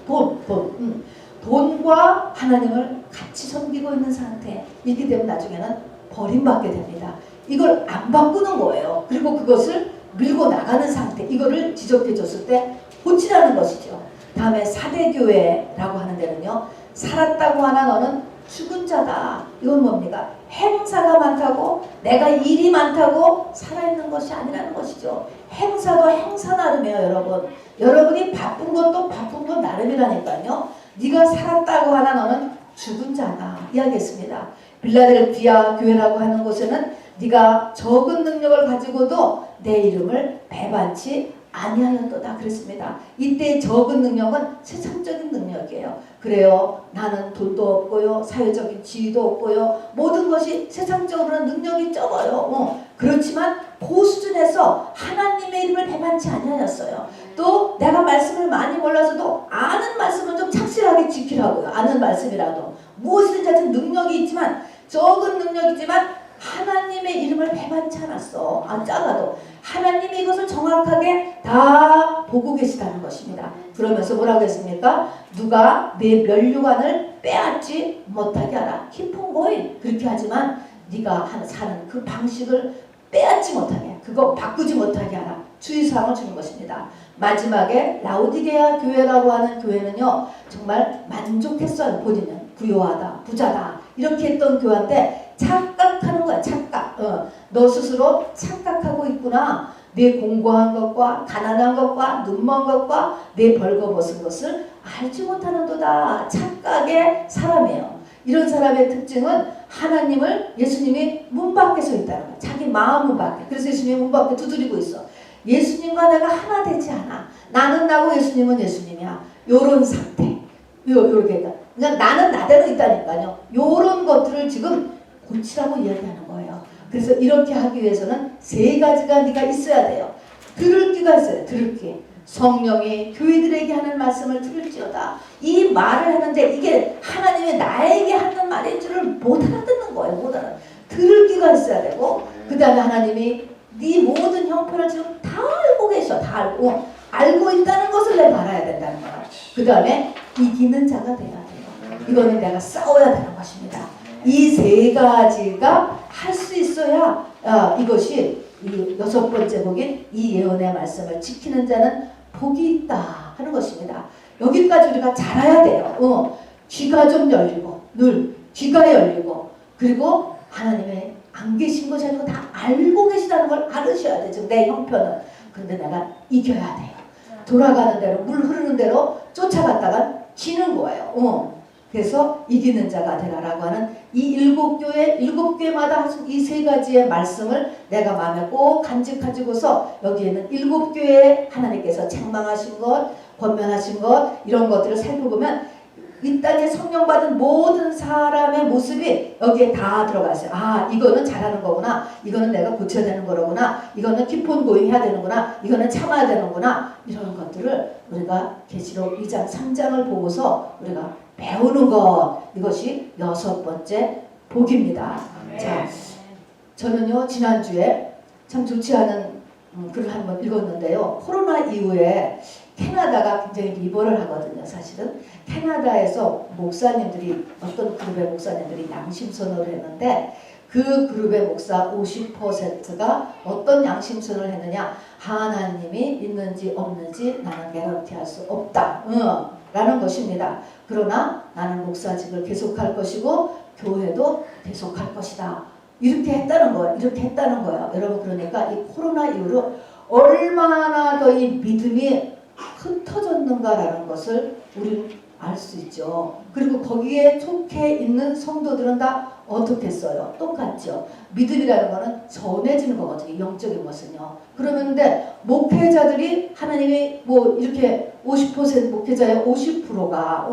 돈과 하나님을 같이 섬기고 있는 상태. 이렇게 되면 나중에는 버림받게 됩니다. 이걸 안 바꾸는 거예요. 그리고 그것을 밀고 나가는 상태. 이거를 지적해 줬을 때 고치라는 것이죠. 다음에 사대교회라고 하는 데는요. 살았다고 하나 너는 죽은 자다. 이건 뭡니까? 행사가 많다고 내가 일이 많다고 살아있는 것이 아니라는 것이죠. 행사도 행사 나름이에요. 여러분. 여러분이 바쁜 것도 바쁜 것 나름이라니까요. 네가 살았다고 하나 너는 죽은 자다 이야기했습니다. 빌라델피아 교회라고 하는 곳에는 네가 적은 능력을 가지고도 내 이름을 배반치 아니하였도다 그랬습니다. 이때 적은 능력은 세상적인 능력이에요. 그래요. 나는 돈도 없고요. 사회적인 지위도 없고요. 모든 것이 세상적으로는 능력이 적어요. 그렇지만 그 수준에서 하나님의 이름을 배반치 아니하였어요. 또 내가 말씀을 많이 몰라서도 아는 말씀은 좀 착실하게 지키라고요. 아는 말씀이라도 무엇이든지 하여튼 능력이 있지만 적은 능력이지만 하나님의 이름을 배반치 않았어. 작아도 하나님이 이것을 정확하게 다 보고 계시다는 것입니다. 그러면서 뭐라고 했습니까? 누가 내 면류관을 빼앗지 못하게 하라. 키폰고인 그렇게 하지만 네가 사는 그 방식을 빼앗지 못하게, 그거 바꾸지 못하게 하라. 주의사항을 주는 것입니다. 마지막에 라우디게아 교회라고 하는 교회는요, 정말 만족했어요. 본인은 부유하다, 부자다 이렇게 했던 교회인데 착각하는 거야. 착각. 너 스스로 착각하고 있구나. 네 공고한 것과 가난한 것과 눈먼 것과 네 벌거벗은 것을 알지 못하는도다. 착각의 사람이에요. 이런 사람의 특징은 하나님을 예수님이 문 밖에 서 있다는 거야. 자기 마음 문 밖에. 그래서 예수님이 문 밖에 두드리고 있어. 예수님과 내가 하나 되지 않아. 나는 나고 예수님은 예수님이야. 요런 상태. 요렇게. 그러니까 나는 나대로 있다니까요. 요런 것들을 지금 고치라고 이야기하는 거예요. 그래서 이렇게 하기 위해서는 세 가지가 네가 있어야 돼요. 들을 귀가 있어요. 들을 귀. 성령이 교회들에게 하는 말씀을 들을지어다. 이 말을 하는데 이게 하나님이 나에게 하는 말인 줄을 못 알아듣는 거예요. 못 알아. 들을 귀가 있어야 되고 그 다음에 하나님이 네 모든 형편을 지금 다 알고 계셔. 다 알고 있다는 것을 내가 알아야 된다는 거야. 그 다음에 이기는 자가 돼야 돼요. 이거는 내가 싸워야 되는 것입니다. 이 세 가지가 할 수 있어야 이것이 이 여섯 번째 복인 이 예언의 말씀을 지키는 자는 복이 있다 하는 것입니다. 여기까지 우리가 잘 알아야 돼요. 귀가 좀 열리고 늘 귀가 열리고 그리고 하나님의 안 계신 것이 아니고 다 알고 계시다는 걸 알으셔야 돼. 지금 내 형편은. 그런데 내가 이겨야 돼요. 돌아가는 대로 물 흐르는 대로 쫓아갔다가 지는 거예요. 그래서 이기는 자가 되라라고 하는 이 일곱 교회마다 이 세 가지의 말씀을 내가 마음에 꼭 간직하고서 여기에는 일곱 교회에 하나님께서 책망하신 것, 권면하신 것 이런 것들을 살펴보면 이 땅에 성령 받은 모든 사람의 모습이 여기에 다 들어가 있어요. 이거는 잘하는 거구나. 이거는 내가 고쳐야 되는 거로구나. 이거는 키폰 고잉 해야 되는구나. 이거는 참아야 되는구나. 이런 것들을 우리가 계시록 2장 3장을 보고서 우리가 배우는 것. 이것이 여섯 번째 복입니다. 자, 저는요 지난주에 참 좋지 않은 글을 한번 읽었는데요. 코로나 이후에 캐나다가 굉장히 리버럴 하거든요. 사실은 캐나다에서 목사님들이 어떤 그룹의 목사님들이 양심선언을 했는데 그 그룹의 목사 50%가 어떤 양심선언을 했느냐. 하나님이 있는지 없는지 나는 개런티할 수 없다 라는 것입니다. 그러나 나는 목사직을 계속할 것이고 교회도 계속할 것이다. 이렇게 했다는 거예요. 여러분 그러니까 이 코로나 이후로 얼마나 더 이 믿음이 흩어졌는가라는 것을 우리는 알 수 있죠. 그리고 거기에 속해 있는 성도들은 다 어떻게 했어요? 똑같죠. 믿음이라는 거는 전해지는 거거든요. 영적인 것은요. 그러는데 목회자들이 하나님이 뭐 이렇게 50% 목회자의 50%가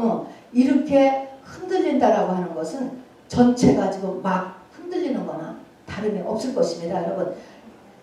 이렇게 흔들린다라고 하는 것은 전체가 지금 막 흔들리는 거나 다름이 없을 것입니다. 여러분.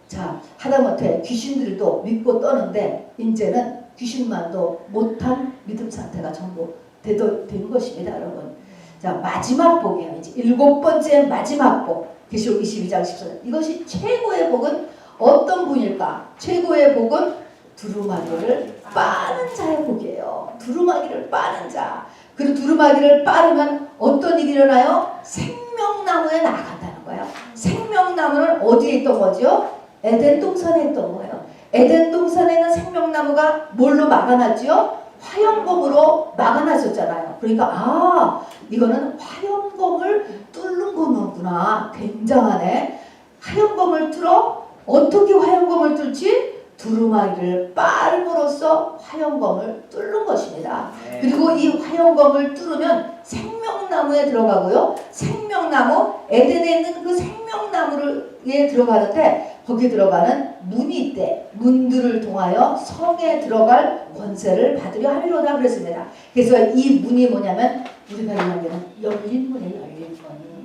자, 하다못해 귀신들도 믿고 떠는데 이제는 귀신만도 못한 믿음 상태가 전부 된 것입니다. 여러분. 자, 마지막 복이에요. 이제 일곱 번째 마지막 복. 계시록 22장 14절. 이것이 최고의 복은 어떤 분일까? 최고의 복은 두루마기를 빠는 자의 복이에요. 두루마기를 빠는 자. 그리고 두루마기를 빠르면 어떤 일이 일어나요? 생명나무에 나간다는 거예요. 생명나무는 어디에 있던 거죠? 에덴 동산에 있던 거예요. 에덴 동산에 있는 생명나무가 뭘로 막아놨지요? 화염검으로 막아놨었잖아요. 그러니까 이거는 화염검을 뚫는 거구나. 굉장하네. 화염검을 뚫어? 어떻게 화염검을 뚫지? 두루마기를 빨음으로써 화영검을 뚫는 것입니다. 그리고 이 화영검을 뚫으면 생명나무에 들어가고요. 생명나무, 에덴에 있는 그 생명나무에 들어가는데 거기에 들어가는 문이 있대. 문들을 통하여 성에 들어갈 권세를 받으려 함이로다 그랬습니다. 그래서 이 문이 뭐냐면 우리가 이야기하는 열린 문이에요. 열린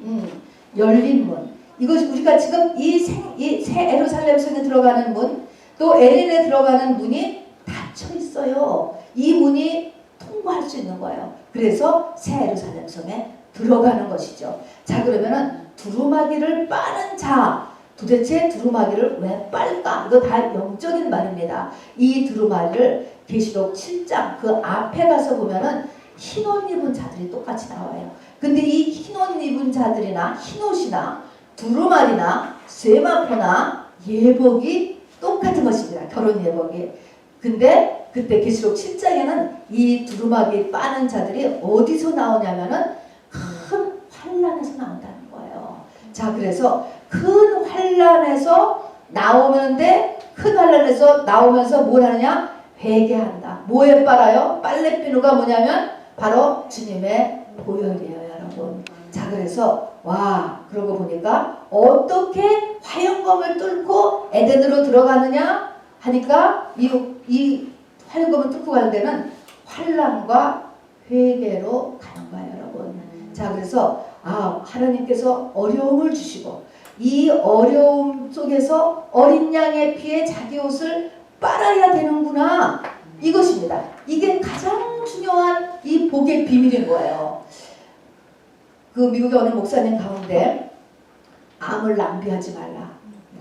문. 열린 문. 이것이 우리가 지금 이 새 예루살렘 성에 들어가는 문, 또 에덴에 들어가는 문이 닫혀 있어요. 이 문이 통과할 수 있는 거예요. 그래서 새 예루살렘 성에 들어가는 것이죠. 자, 그러면은 두루마기를 빠는 자, 도대체 두루마기를 왜 빨까? 이거 다 영적인 말입니다. 이 두루마기를 계시록 7장 그 앞에 가서 보면은 흰옷 입은 자들이 똑같이 나와요. 근데 이 흰옷 입은 자들이나 흰옷이나 두루마리나 세마포나 예복이 똑같은 것입니다. 결혼 예복이. 근데 그때 계시록 7장에는 이 두루마기 빠는 자들이 어디서 나오냐면은 큰 환란에서 나온다는 거예요. 자, 그래서 큰 환란에서 나오는데 큰 환란에서 나오면서 뭘 하느냐? 회개한다. 뭐에 빨아요? 빨래비누가 뭐냐면 바로 주님의 보혈이에요, 여러분. 자, 그래서 와, 그러고 보니까 어떻게 화영검을 뚫고 에덴으로 들어가느냐 하니까 이 화영검을 뚫고 가는 데는 환란과 회개로 가는 거예요, 여러분. 자, 그래서 하나님께서 어려움을 주시고 이 어려움 속에서 어린 양의 피에 자기 옷을 빨아야 되는구나, 이것입니다. 이게 가장 중요한 이 복의 비밀인 거예요. 그 미국의 어느 목사님 가운데 암을 낭비하지 말라,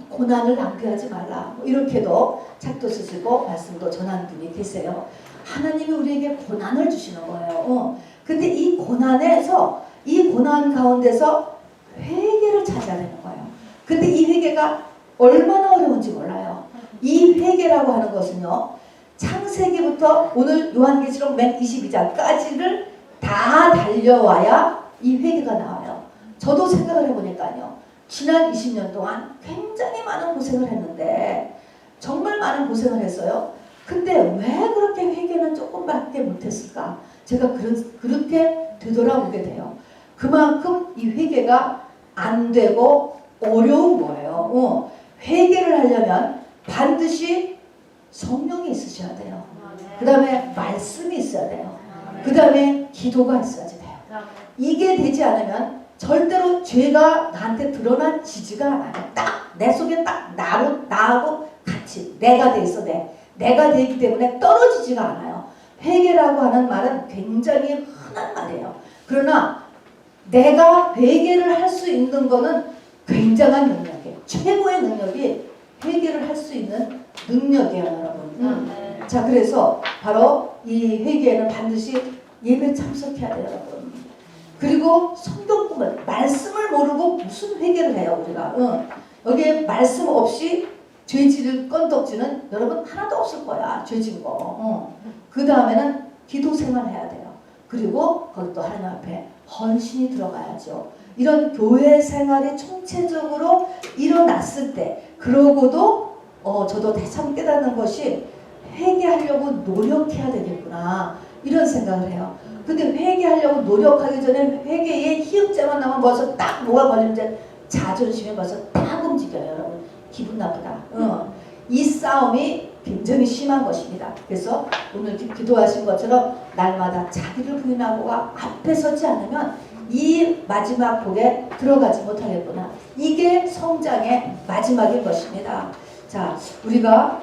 고난을 낭비하지 말라, 이렇게도 책도 쓰시고 말씀도 전한 분이 계세요. 하나님이 우리에게 고난을 주시는 거예요. 근데 이 고난에서, 이 고난 가운데서 회개를 찾아야 되는 거예요. 근데 이 회개가 얼마나 어려운지 몰라요. 이 회개라고 하는 것은요, 창세기부터 오늘 요한계시록 맨 22장까지를 다 달려와야 이 회개가 나와요. 저도 생각을 해보니까요, 지난 20년 동안 굉장히 많은 고생을 했는데, 정말 많은 고생을 했어요. 근데 왜 그렇게 회개는 조금밖에 못했을까? 제가 그렇게 되돌아보게 돼요. 그만큼 이 회개가 안 되고 어려운 거예요. 회개를 하려면 반드시 성령이 있으셔야 돼요. 그 다음에 말씀이 있어야 돼요. 그 다음에 기도가 있어야지 돼요. 이게 되지 않으면 절대로 죄가 나한테 드러나지지가 않아요. 딱 내 속에 딱 나하고 같이 내가 돼 있어. 내가 되기 때문에 떨어지지가 않아요. 회개라고 하는 말은 굉장히 흔한 말이에요. 그러나 내가 회개를 할 수 있는 거는 굉장한 능력이에요. 최고의 능력이 회개를 할 수 있는 능력이에요, 여러분. 자, 그래서 바로 이 회개에는 반드시 예배 참석해야 돼요, 여러분. 그리고 성경 보면 말씀을 모르고 무슨 회개를 해요, 우리가. 여기에 말씀 없이 죄지를 건덕지는 여러분 하나도 없을 거야, 죄진 거. 그 다음에는 기도 생활해야 돼요. 그리고 거기 또 하나님 앞에 헌신이 들어가야죠. 이런 교회 생활이 총체적으로 일어났을 때, 그러고도 저도 대참 깨닫는 것이 회개하려고 노력해야 되겠구나, 이런 생각을 해요. 근데 회개하려고 노력하기 전에 회개의 희읍자만 나면 벌써 딱 뭐가 걸리는지 자존심이 벌써 딱 움직여요, 여러분. 기분 나쁘다. 이 싸움이 굉장히 심한 것입니다. 그래서 오늘 기도하신 것처럼 날마다 자기를 부인하고가 앞에 서지 않으면 이 마지막 복에 들어가지 못하겠구나. 이게 성장의 마지막인 것입니다. 자, 우리가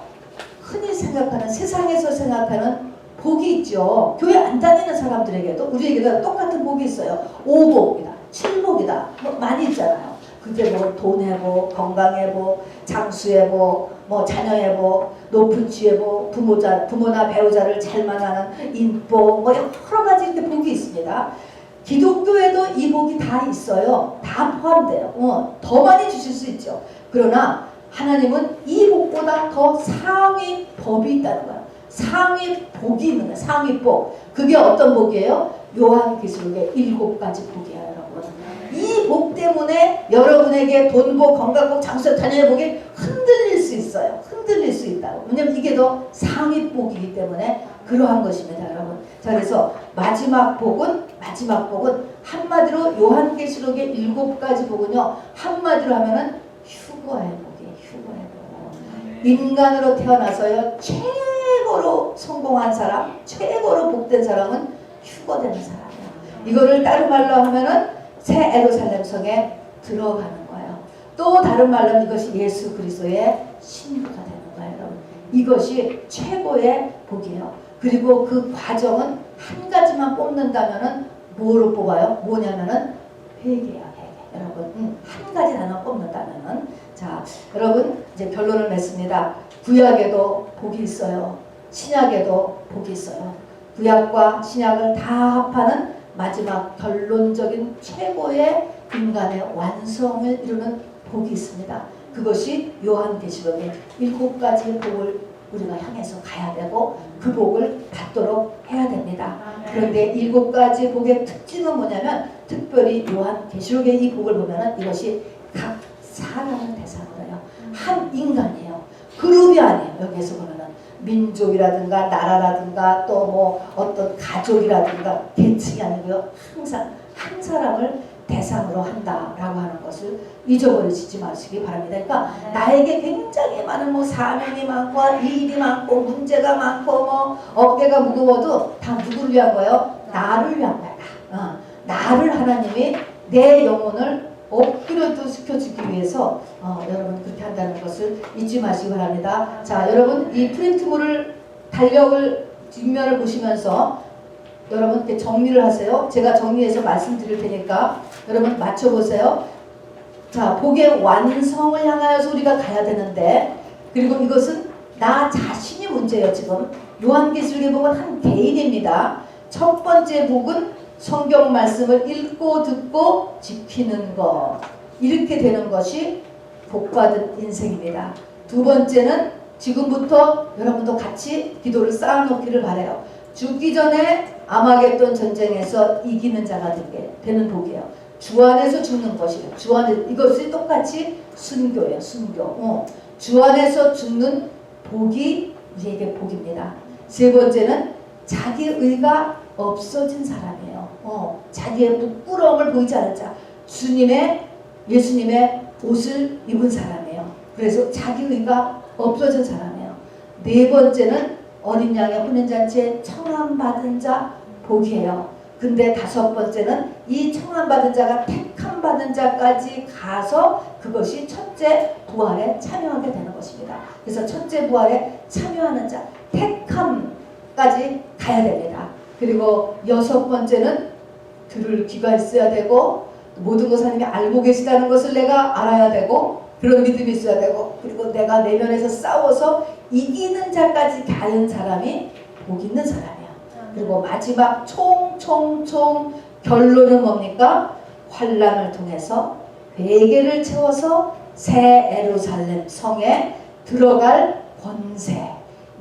흔히 생각하는, 세상에서 생각하는 복이 있죠. 교회 안 다니는 사람들에게도 우리에게도 똑같은 복이 있어요. 5복이다, 7복이다, 뭐 많이 있잖아요. 그게 뭐 돈의 복, 건강의 복, 장수의 복, 뭐 자녀의 복, 높은 지의 복, 부모나 배우자를 잘 만나는 인복, 뭐 여러 가지 이렇게 복이 있습니다. 기독교에도 이 복이 다 있어요. 다 포함돼요. 더 많이 주실 수 있죠. 그러나 하나님은 이 복보다 더 상위 법이 있다는 거예요. 상위 복이 있는 거예요. 상위 복. 그게 어떤 복이에요? 요한계시록의 7가지 복이에요, 여러분. 이 복 때문에 여러분에게 돈복, 건강복, 장수, 자녀의 복이 흔들릴 수 있어요. 있어요. 흔들릴 수 있다고. 왜냐면 이게 더 상위 복이기 때문에 그러한 것입니다, 여러분. 자, 그래서 마지막 복은 한마디로 요한계시록의 7가지 복은요, 한마디로 하면은 휴거의 복이에요. 휴거의 복. 인간으로 태어나서요, 최고로 성공한 사람, 최고로 복된 사람은 휴거되는 사람이에요. 이거를 다른 말로 하면은 새 예루살렘 성에 들어가는 거예요. 또 다른 말로 이것이 예수 그리스도의 신부가 되는 거예요, 여러분. 이것이 최고의 복이에요. 그리고 그 과정은 한 가지만 뽑는다면은 뭐로 뽑아요? 뭐냐면은 회개야, 회개. 여러분, 한 가지 단어 뽑는다면은. 자, 여러분, 이제 결론을 맺습니다. 구약에도 복이 있어요. 신약에도 복이 있어요. 구약과 신약을 다 합하는 마지막 결론적인 최고의 인간의 완성을 이루는 복이 있습니다. 그것이 요한계시록의 7가지 복을 우리가 향해서 가야 되고 그 복을 받도록 해야 됩니다. 그런데 7가지 복의 특징은 뭐냐면, 특별히 요한계시록의 이 복을 보면은 이것이 각 사람을 대상으로 해요. 한 인간이에요. 그룹이 아니에요. 여기에서 보면은 민족이라든가 나라라든가 또 뭐 어떤 가족이라든가 계층이 아니고요. 항상 한 사람을 대상으로 한다라고 하는 것을 잊어버리지 마시기 바랍니다. 그러니까 나에게 굉장히 많은 뭐 사명이 많고 일이 많고 문제가 많고 뭐 어깨가 무거워도 다 누구를 위한 거예요? 나를 위한 거야. 나를 하나님이 내 영혼을 업그레이드 시켜주기 위해서 여러분 그렇게 한다는 것을 잊지 마시기 바랍니다. 자, 여러분 이 프린트물을 달력을 뒷면을 보시면서 여러분 이렇게 정리를 하세요. 제가 정리해서 말씀드릴 테니까 여러분 맞춰보세요. 자, 복의 완성을 향하여서 우리가 가야 되는데, 그리고 이것은 나 자신이 문제예요. 지금 요한계시록의 복은 한 개인입니다. 첫 번째 복은 성경 말씀을 읽고 듣고 지키는 것, 이렇게 되는 것이 복받은 인생입니다. 두 번째는 지금부터 여러분도 같이 기도를 쌓아놓기를 바라요. 죽기 전에 아마겟돈 전쟁에서 이기는 자가 되는 복이에요. 주 안에서 죽는 것이에요. 주 안에, 이것이 똑같이 순교예요. 순교. 주 안에서 죽는 복이 우리에게 복입니다. 세 번째는 자기 의가 없어진 사람이에요. 자기의 부끄러움을 보이지 않은 자, 예수님의 옷을 입은 사람이에요. 그래서 자기 의가 없어진 사람이에요. 네 번째는 어린 양의 혼인잔치에 청함받은 자 복이에요. 근데 다섯 번째는 이 청함받은 자가 택함받은 자까지 가서 그것이 첫째 부활에 참여하게 되는 것입니다. 그래서 첫째 부활에 참여하는 자, 택함까지 가야 됩니다. 그리고 여섯 번째는 들을 귀가 있어야 되고, 모든 것을 하나님이 알고 계시다는 것을 내가 알아야 되고, 그런 믿음이 있어야 되고, 그리고 내가 내면에서 싸워서 이기는 자까지 가는 사람이 복 있는 사람이에요. 그리고 마지막 총 결론은 뭡니까? 환난을 통해서 회개를 채워서 새 예루살렘 성에 들어갈 권세,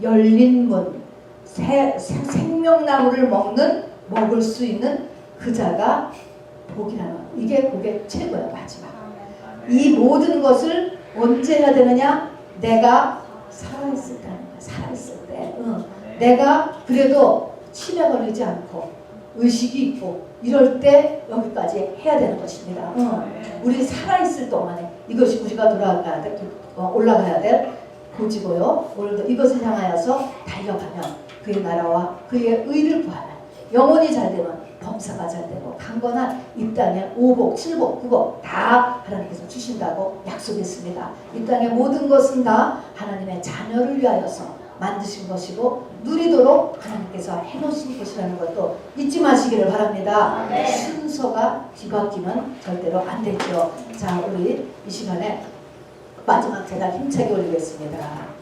열린 문, 생명나무를 먹을 수 있는 그 자가 복이라는 거예요. 이게 복의 최고예요. 마지막. 이 모든 것을 언제 해야 되느냐? 내가 살아있을 때 하는 거야. 살아있을 때. 내가 그래도 치매 걸리지 않고 의식이 있고 이럴 때 여기까지 해야 되는 것입니다. 우리 살아있을 동안에 이것이 우리가 올라가야 될 고지고요. 오늘도 이것을 향하여서 달려가면 그의 나라와 그의 의를 구하면 영혼이 잘 되면 범사가 잘 되고 강건한 이 땅에 5복, 7복, 9복 다 하나님께서 주신다고 약속했습니다. 이 땅의 모든 것은 다 하나님의 자녀를 위하여서 만드신 것이고 누리도록 하나님께서 해놓으신 것이라는 것도 잊지 마시기를 바랍니다. 순서가 뒤바뀌면 절대로 안 되죠. 자, 우리 이 시간에 마지막 제가 힘차게 올리겠습니다.